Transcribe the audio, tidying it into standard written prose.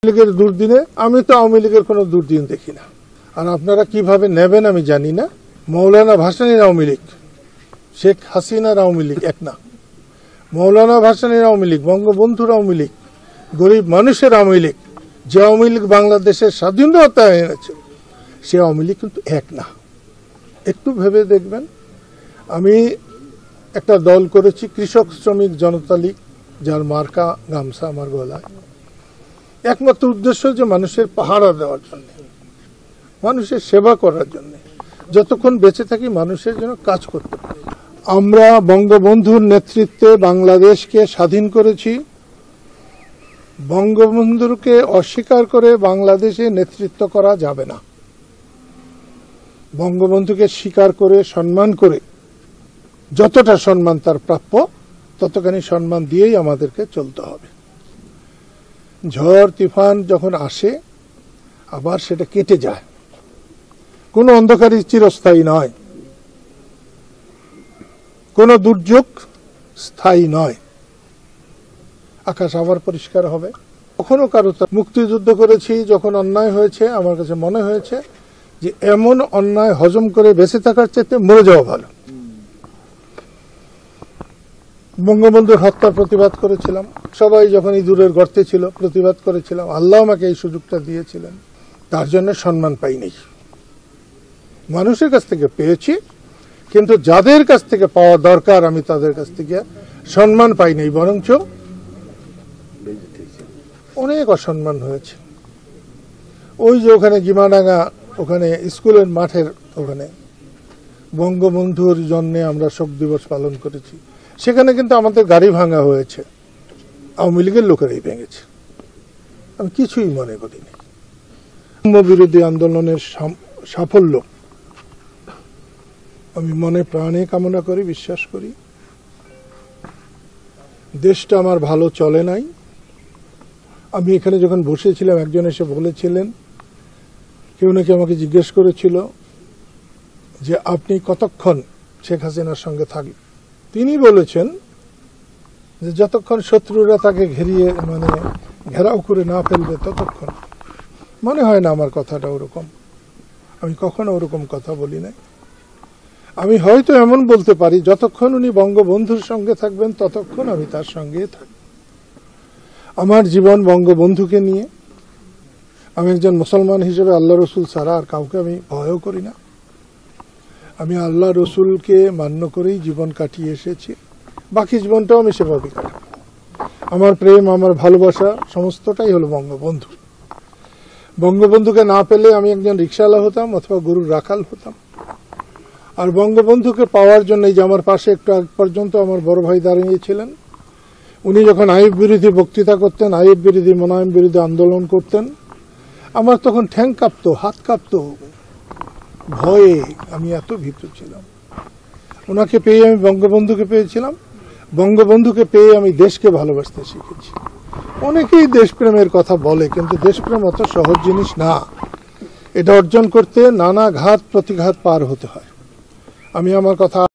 লীগের দুর্দিনে আমি তো আওয়ামী লীগের কোনো দুর্দিন দেখি না। আর আপনারা কিভাবে নেবেন আমি জানি না। মৌলানা ভাসানীর আওয়ামী লীগ, শেখ হাসিনার আওয়ামী লীগ এক না। মৌলানা ভাসানীর আওয়ামী লীগ, বঙ্গবন্ধুর আওয়ামী লীগ, গরিব মানুষের আওয়ামী লীগ, যে আওয়ামী লীগ বাংলাদেশের স্বাধীনতা এনেছে, সে আওয়ামী লীগ কিন্তু এক না। একটু ভেবে দেখবেন। আমি একটা দল করেছি কৃষক শ্রমিক জনতা লীগ, যার মার্কা গামছা আমার গলায়। একমাত্র উদ্দেশ্য যে মানুষের পাহারা দেওয়ার জন্য, মানুষের সেবা করার জন্য, যতক্ষণ বেঁচে থাকি মানুষের জন্য কাজ করতে পারি। আমরা বঙ্গবন্ধুর নেতৃত্বে বাংলাদেশকে স্বাধীন করেছি। বঙ্গবন্ধুকে অস্বীকার করে বাংলাদেশে নেতৃত্ব করা যাবে না। বঙ্গবন্ধুকে স্বীকার করে সম্মান করে, যতটা সম্মান তার প্রাপ্য ততখানি সম্মান দিয়েই আমাদেরকে চলতে হবে। ঝড় তুফান যখন আসে আবার সেটা কেটে যায়, কোনো অন্ধকারই চিরস্থায়ী নয়, কোনো দুর্যোগ স্থায়ী নয়। আকাশ আবার পরিষ্কার হবে। কখনো কারো মুক্তিযুদ্ধ করেছি, যখন অন্যায় হয়েছে আমার কাছে মনে হয়েছে যে এমন অন্যায় হজম করে বেঁচে থাকার চাইতে মরে যাওয়া ভালো। বঙ্গবন্ধুর হত্যার প্রতিবাদ করেছিলাম, সবাই যখন ইঁদুরের গর্তে ছিল প্রতিবাদ করেছিলাম। আল্লাহ আমাকে এই সুযোগটা দিয়েছিলেন, তার জন্য সম্মান পাইনি। মানুষের কাছ থেকে পেয়েছি, কিন্তু যাদের কাছ থেকে পাওয়া দরকার আমি তাদের কাছ থেকে সম্মান পাইনি, বরঞ্চ অনেক অসম্মান হয়েছে। ওই যে ওখানে গিমাডাঙ্গা, ওখানে স্কুলের মাঠের ওখানে বঙ্গবন্ধুর জন্য আমরা শোক দিবস পালন করেছি। সেখানে কিন্তু আমাদের গাড়ি ভাঙা হয়েছে, আওয়ামী লীগের লোকেরাই ভেঙেছে। আমি কিছুই মনে করিনি। বিরোধী আন্দোলনের সাফল্য আমি মনে প্রাণে কামনা করি, বিশ্বাস করি। দেশটা আমার ভালো চলে নাই। আমি এখানে যখন বসেছিলাম একজন এসে বলেছিলেন, কেউ নাকি আমাকে জিজ্ঞেস করেছিল যে আপনি কতক্ষণ শেখ হাসিনার সঙ্গে থাকবেন। তিনি বলেছেন যে যতক্ষণ শত্রুরা তাকে ঘেরাও করে না ফেলবে ততক্ষণ। মনে হয় না আমার কথাটা ওরকম। আমি কখনো ওরকম কথা বলি নাই। আমি হয়তো এমন বলতে পারি, যতক্ষণ উনি বঙ্গবন্ধুর সঙ্গে থাকবেন ততক্ষণ আমি তার সঙ্গে থাকব। আমার জীবন বঙ্গবন্ধুকে নিয়ে। আমি একজন মুসলমান হিসেবে আল্লাহ রসুল ছাড়া আর কাউকে আমি ভয়ও করি না। আমি আল্লাহ রসুলকে মান্য করেই জীবন কাটিয়ে এসেছি, বাকি জীবনটাও আমি সেভাবেই কাটাবো। আমার প্রেম, আমার ভালোবাসা সমস্তটাই হলো বঙ্গবন্ধু। বঙ্গবন্ধুকে না পেলে আমি একজন রিক্সাওয়ালা হতাম অথবা গরুর রাখাল হতাম। আর বঙ্গবন্ধুকে পাওয়ার জন্য, এই যে আমার পাশে একটু আগ পর্যন্ত আমার বড় ভাই দাঁড়িয়েছিলেন, উনি যখন আইয়ুব বিরোধী বক্তৃতা করতেন, আইয়ুব বিরোধী, মোনায়েম বিরোধী আন্দোলন করতেন, আমার তখন ঠ্যাং কাঁপতো, হাত কাঁপতো ভয়ে। আমি এত ভীত ছিলাম। ওনাকে পেয়ে আমি বঙ্গবন্ধুকে পেয়েছিলাম। বঙ্গবন্ধুকে পেয়ে আমি দেশকে ভালোবাসতে শিখেছি। অনেকেই দেশপ্রেমের কথা বলে, কিন্তু দেশপ্রেম অত সহজ জিনিস না। এটা অর্জন করতে নানা ঘাত প্রতিঘাত পার হতে হয়। আমি আমার কথা